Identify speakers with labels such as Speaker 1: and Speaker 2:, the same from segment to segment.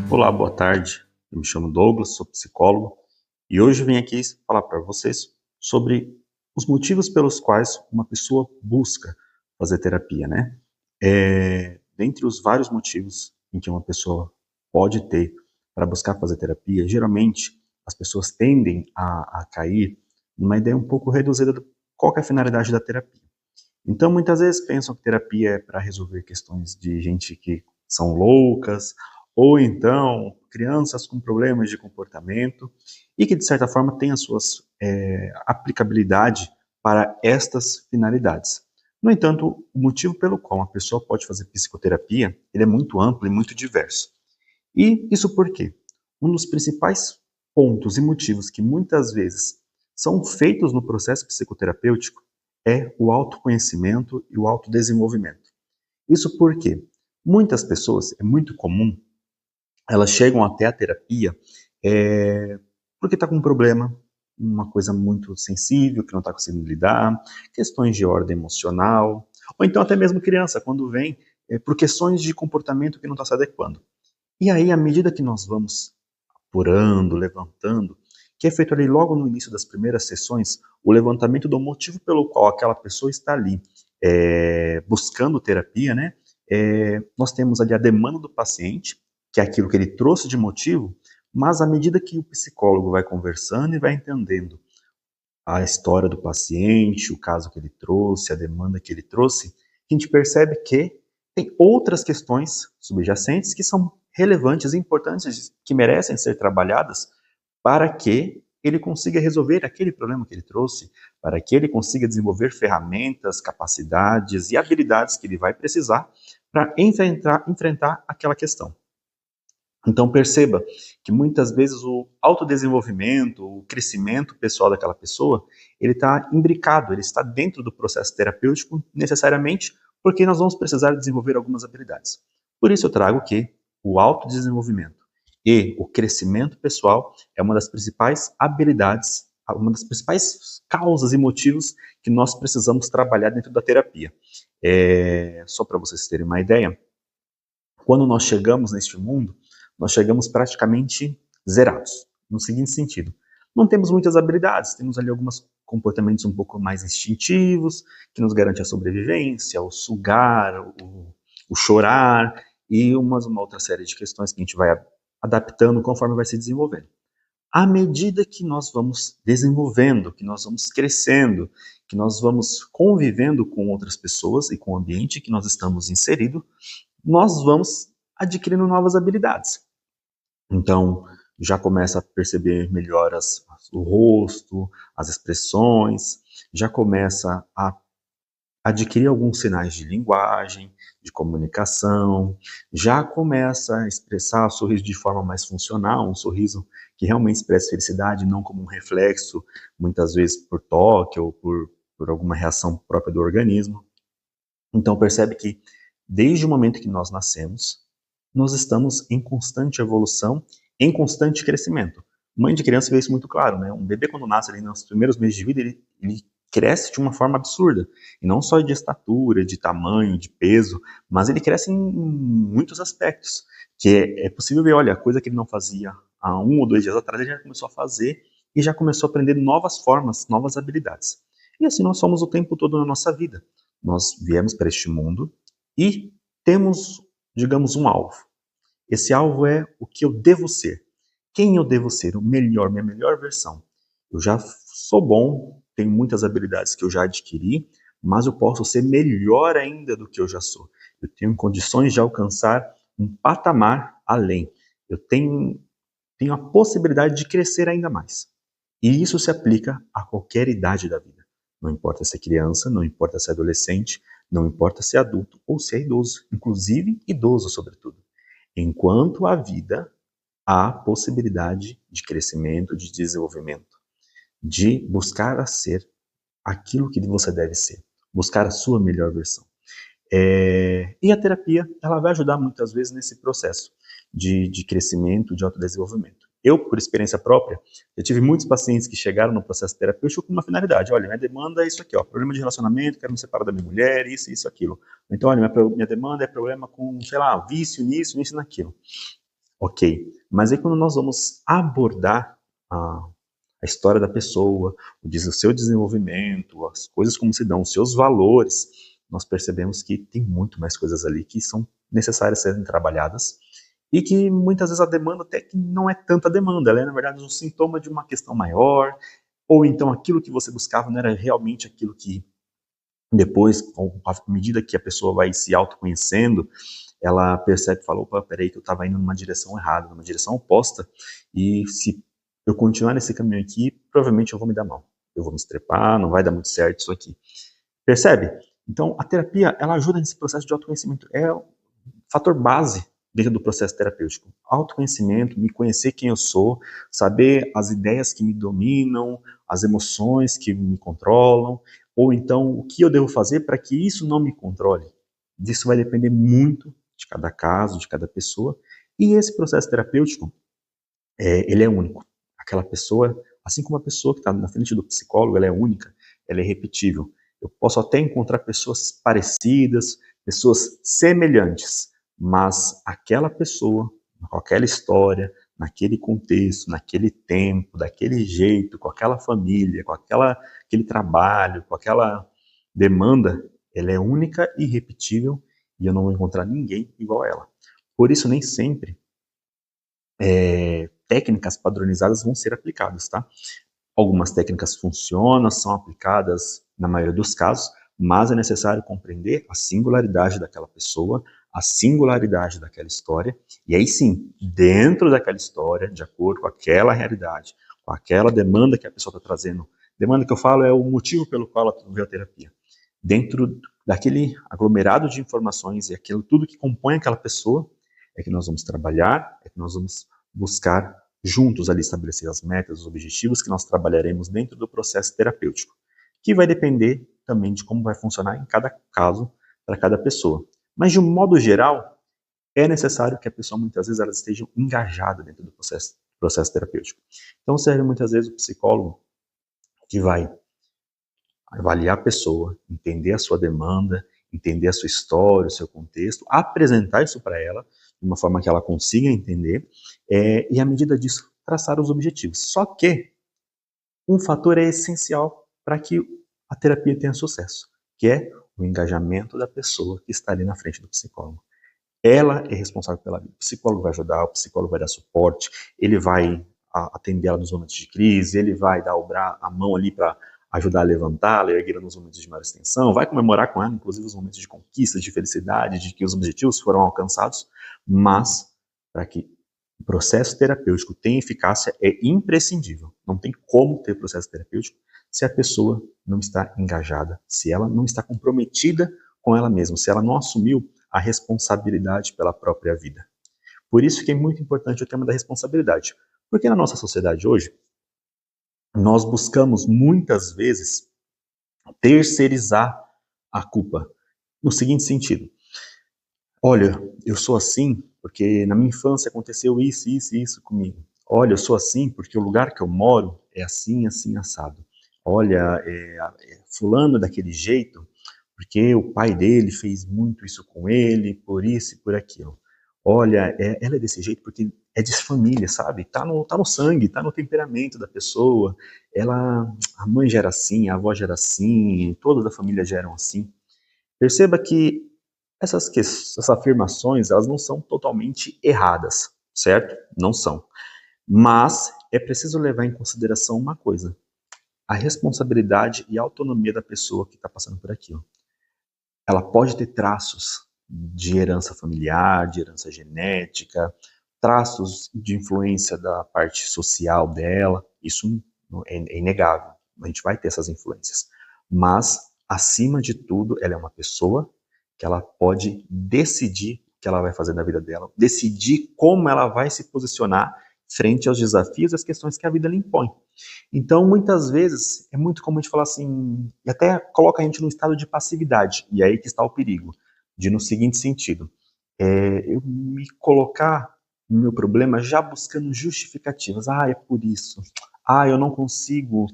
Speaker 1: Olá, boa tarde. Eu me chamo Douglas, sou psicólogo e hoje vim aqui falar para vocês sobre os motivos pelos quais uma pessoa busca fazer terapia, né? Dentre os vários motivos em que uma pessoa pode ter para buscar fazer terapia, geralmente as pessoas tendem a cair numa ideia um pouco reduzida de qual que é a finalidade da terapia. Então, muitas vezes pensam que terapia é para resolver questões de gente que são loucas, ou então crianças com problemas de comportamento, e que de certa forma têm as suas aplicabilidade para estas finalidades. No entanto, o motivo pelo qual uma pessoa pode fazer psicoterapia, ele é muito amplo e muito diverso. E isso por quê? Um dos principais pontos e motivos que muitas vezes são feitos no processo psicoterapêutico é o autoconhecimento e o autodesenvolvimento. Isso porque muitas pessoas, é muito comum, elas chegam até a terapia porque está com um problema, uma coisa muito sensível, que não está conseguindo lidar, questões de ordem emocional, ou então até mesmo criança, quando vem por questões de comportamento que não está se adequando. E aí, à medida que nós vamos apurando, levantando, que é feito ali logo no início das primeiras sessões, o levantamento do motivo pelo qual aquela pessoa está ali buscando terapia, né? Nós temos ali a demanda do paciente, que é aquilo que ele trouxe de motivo, mas à medida que o psicólogo vai conversando e vai entendendo a história do paciente, o caso que ele trouxe, a demanda que ele trouxe, a gente percebe que tem outras questões subjacentes que são relevantes e importantes, que merecem ser trabalhadas para que ele consiga resolver aquele problema que ele trouxe, para que ele consiga desenvolver ferramentas, capacidades e habilidades que ele vai precisar para enfrentar aquela questão. Então perceba que muitas vezes o autodesenvolvimento, o crescimento pessoal daquela pessoa, ele está imbricado, ele está dentro do processo terapêutico necessariamente, porque nós vamos precisar desenvolver algumas habilidades. Por isso eu trago que o autodesenvolvimento e o crescimento pessoal é uma das principais habilidades, uma das principais causas e motivos que nós precisamos trabalhar dentro da terapia. Só para vocês terem uma ideia, quando nós chegamos neste mundo, nós chegamos praticamente zerados, no seguinte sentido. Não temos muitas habilidades, temos ali alguns comportamentos um pouco mais instintivos, que nos garante a sobrevivência, o sugar, o chorar, e uma outra série de questões que a gente vai adaptando conforme vai se desenvolvendo. À medida que nós vamos desenvolvendo, que nós vamos crescendo, que nós vamos convivendo com outras pessoas e com o ambiente que nós estamos inseridos, nós vamos adquirindo novas habilidades. Então, já começa a perceber melhor o rosto, as expressões, já começa a adquirir alguns sinais de linguagem, de comunicação, já começa a expressar o sorriso de forma mais funcional, um sorriso que realmente expressa felicidade, não como um reflexo, muitas vezes por toque ou por alguma reação própria do organismo. Então percebe que desde o momento que nós nascemos, nós estamos em constante evolução, em constante crescimento. Mãe de criança vê isso muito claro, né? Um bebê quando nasce ali nos primeiros meses de vida, ele cresce de uma forma absurda. E não só de estatura, de tamanho, de peso, mas ele cresce em muitos aspectos. Que é possível ver, olha, coisa que ele não fazia há 1 ou 2 dias atrás, ele já começou a fazer e já começou a aprender novas formas, novas habilidades. E assim nós somos o tempo todo na nossa vida. Nós viemos para este mundo e temos, digamos, um alvo. Esse alvo é o que eu devo ser. Quem eu devo ser? O melhor, minha melhor versão. Eu já sou bom, tenho muitas habilidades que eu já adquiri, mas eu posso ser melhor ainda do que eu já sou. Eu tenho condições de alcançar um patamar além. Eu tenho a possibilidade de crescer ainda mais. E isso se aplica a qualquer idade da vida. Não importa se é criança, não importa se é adolescente, não importa se é adulto ou se é idoso, inclusive idoso, sobretudo. Enquanto há vida, há possibilidade de crescimento, de desenvolvimento, de buscar a ser aquilo que você deve ser, buscar a sua melhor versão. E a terapia, ela vai ajudar muitas vezes nesse processo de crescimento, de autodesenvolvimento. Eu, por experiência própria, eu tive muitos pacientes que chegaram no processo terapêutico com uma finalidade. Olha, minha demanda é isso aqui, ó, problema de relacionamento, quero me separar da minha mulher, isso, aquilo. Então, olha, minha demanda é problema com, sei lá, vício nisso, nisso e naquilo. Ok, mas aí quando nós vamos abordar a história da pessoa, o seu desenvolvimento, as coisas como se dão, os seus valores, nós percebemos que tem muito mais coisas ali que são necessárias serem trabalhadas e que muitas vezes a demanda até que não é tanta demanda, ela é na verdade um sintoma de uma questão maior, ou então aquilo que você buscava não era realmente aquilo que depois, à medida que a pessoa vai se autoconhecendo, ela percebe e fala, opa, peraí que eu estava indo numa direção errada, numa direção oposta, e se eu continuar nesse caminho aqui, provavelmente eu vou me dar mal. Eu vou me estrepar, não vai dar muito certo isso aqui. Percebe? Então, a terapia, ela ajuda nesse processo de autoconhecimento. É o fator base dentro do processo terapêutico. Autoconhecimento, me conhecer quem eu sou, saber as ideias que me dominam, as emoções que me controlam, ou então o que eu devo fazer para que isso não me controle. Disso vai depender muito de cada caso, de cada pessoa. E esse processo terapêutico, ele é único. Aquela pessoa, assim como a pessoa que está na frente do psicólogo, ela é única, ela é irrepetível. Eu posso até encontrar pessoas parecidas, pessoas semelhantes, mas aquela pessoa, com aquela história, naquele contexto, naquele tempo, daquele jeito, com aquela família, com aquele trabalho, com aquela demanda, ela é única e irrepetível e eu não vou encontrar ninguém igual a ela. Por isso, nem sempre técnicas padronizadas vão ser aplicadas, tá? Algumas técnicas funcionam, são aplicadas na maioria dos casos, mas é necessário compreender a singularidade daquela pessoa, a singularidade daquela história, e aí sim, dentro daquela história, de acordo com aquela realidade, com aquela demanda que a pessoa está trazendo, demanda que eu falo é o motivo pelo qual ela veio a terapia. Dentro daquele aglomerado de informações e aquilo tudo que compõe aquela pessoa, é que nós vamos trabalhar, é que nós vamos buscar juntos ali estabelecer as metas, os objetivos que nós trabalharemos dentro do processo terapêutico, que vai depender também de como vai funcionar em cada caso, para cada pessoa. Mas de um modo geral, é necessário que a pessoa muitas vezes ela esteja engajada dentro do processo terapêutico. Então serve muitas vezes o psicólogo que vai avaliar a pessoa, entender a sua demanda, entender a sua história, o seu contexto, apresentar isso para ela de uma forma que ela consiga entender e, à medida disso, traçar os objetivos. Só que um fator é essencial para que a terapia tenha sucesso, que é o engajamento da pessoa que está ali na frente do psicólogo. Ela é responsável pela vida. O psicólogo vai ajudar, o psicólogo vai dar suporte, ele vai atender ela nos momentos de crise, ele vai dar a mão ali para ajudar a levantá-la, erguê-la nos momentos de maior extensão, vai comemorar com ela, inclusive, os momentos de conquista, de felicidade, de que os objetivos foram alcançados, mas para que o processo terapêutico tenha eficácia é imprescindível. Não tem como ter processo terapêutico se a pessoa não está engajada, se ela não está comprometida com ela mesma, se ela não assumiu a responsabilidade pela própria vida. Por isso que é muito importante o tema da responsabilidade. Porque na nossa sociedade hoje, nós buscamos muitas vezes terceirizar a culpa. No seguinte sentido, olha, eu sou assim porque na minha infância aconteceu isso, isso e isso comigo. Olha, eu sou assim porque o lugar que eu moro é assim, assim, assado. Olha, fulano é daquele jeito porque o pai dele fez muito isso com ele, por isso e por aquilo. Olha, ela é desse jeito porque é de família, sabe? Tá no sangue, tá no temperamento da pessoa. A mãe já era assim, a avó já era assim, todas da família já eram assim. Perceba que essas afirmações, elas não são totalmente erradas, certo? Não são. Mas é preciso levar em consideração uma coisa: a responsabilidade e a autonomia da pessoa que está passando por aquilo. Ela pode ter traços de herança familiar, de herança genética, traços de influência da parte social dela, isso é inegável, a gente vai ter essas influências. Mas, acima de tudo, ela é uma pessoa que ela pode decidir o que ela vai fazer na vida dela, decidir como ela vai se posicionar frente aos desafios e às questões que a vida lhe impõe. Então, muitas vezes, é muito comum a gente falar assim, e até coloca a gente num estado de passividade, e aí que está o perigo, de no seguinte sentido, eu me colocar no meu problema já buscando justificativas. Ah, é por isso. Ah, eu não consigo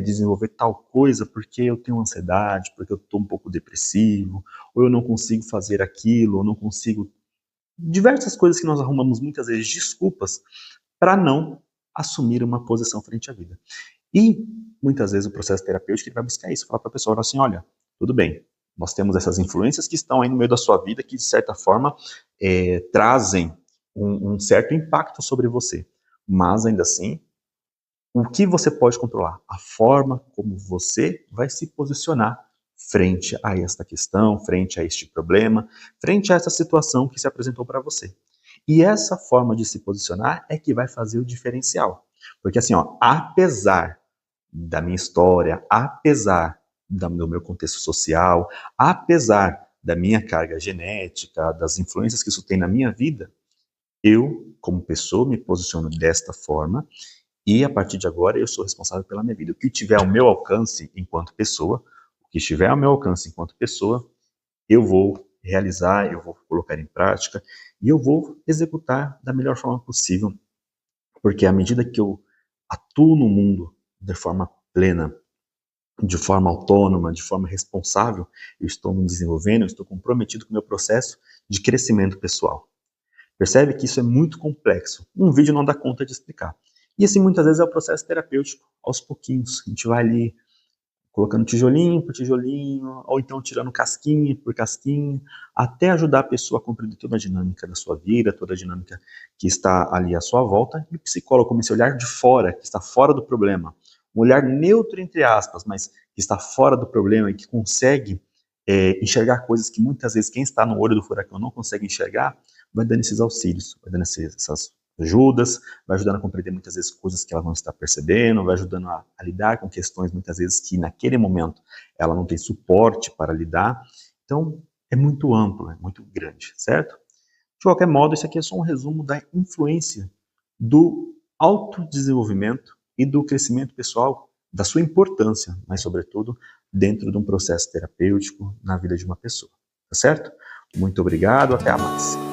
Speaker 1: desenvolver tal coisa porque eu tenho ansiedade, porque eu estou um pouco depressivo, ou eu não consigo fazer aquilo, ou não consigo diversas coisas que nós arrumamos muitas vezes desculpas para não assumir uma posição frente à vida. E muitas vezes o processo terapêutico ele vai buscar isso, falar para a pessoa assim, olha, tudo bem, nós temos essas influências que estão aí no meio da sua vida que de certa forma trazem um certo impacto sobre você, mas ainda assim, o que você pode controlar? A forma como você vai se posicionar frente a esta questão, frente a este problema, frente a essa situação que se apresentou para você. E essa forma de se posicionar é que vai fazer o diferencial. Porque assim, ó, apesar da minha história, apesar do meu contexto social, apesar da minha carga genética, das influências que isso tem na minha vida, eu, como pessoa, me posiciono desta forma e a partir de agora eu sou responsável pela minha vida. O que tiver ao meu alcance enquanto pessoa, o que estiver ao meu alcance enquanto pessoa, eu vou realizar, eu vou colocar em prática e eu vou executar da melhor forma possível, porque à medida que eu atuo no mundo de forma plena, de forma autônoma, de forma responsável, eu estou me desenvolvendo, eu estou comprometido com o meu processo de crescimento pessoal. Percebe que isso é muito complexo. Um vídeo não dá conta de explicar. E assim, muitas vezes é o processo terapêutico, aos pouquinhos. A gente vai ali colocando tijolinho por tijolinho, ou então tirando casquinha por casquinha, até ajudar a pessoa a compreender toda a dinâmica da sua vida, toda a dinâmica que está ali à sua volta. E o psicólogo, como esse olhar de fora, que está fora do problema, um olhar neutro, entre aspas, mas que está fora do problema e que consegue enxergar coisas que muitas vezes quem está no olho do furacão não consegue enxergar, vai dando esses auxílios, vai dando essas ajudas, vai ajudando a compreender muitas vezes coisas que ela não está percebendo, vai ajudando a lidar com questões muitas vezes que naquele momento ela não tem suporte para lidar. Então é muito amplo, é muito grande, certo? De qualquer modo, isso aqui é só um resumo da influência do autodesenvolvimento e do crescimento pessoal, da sua importância, mas sobretudo dentro de um processo terapêutico na vida de uma pessoa, tá certo? Muito obrigado, até a mais.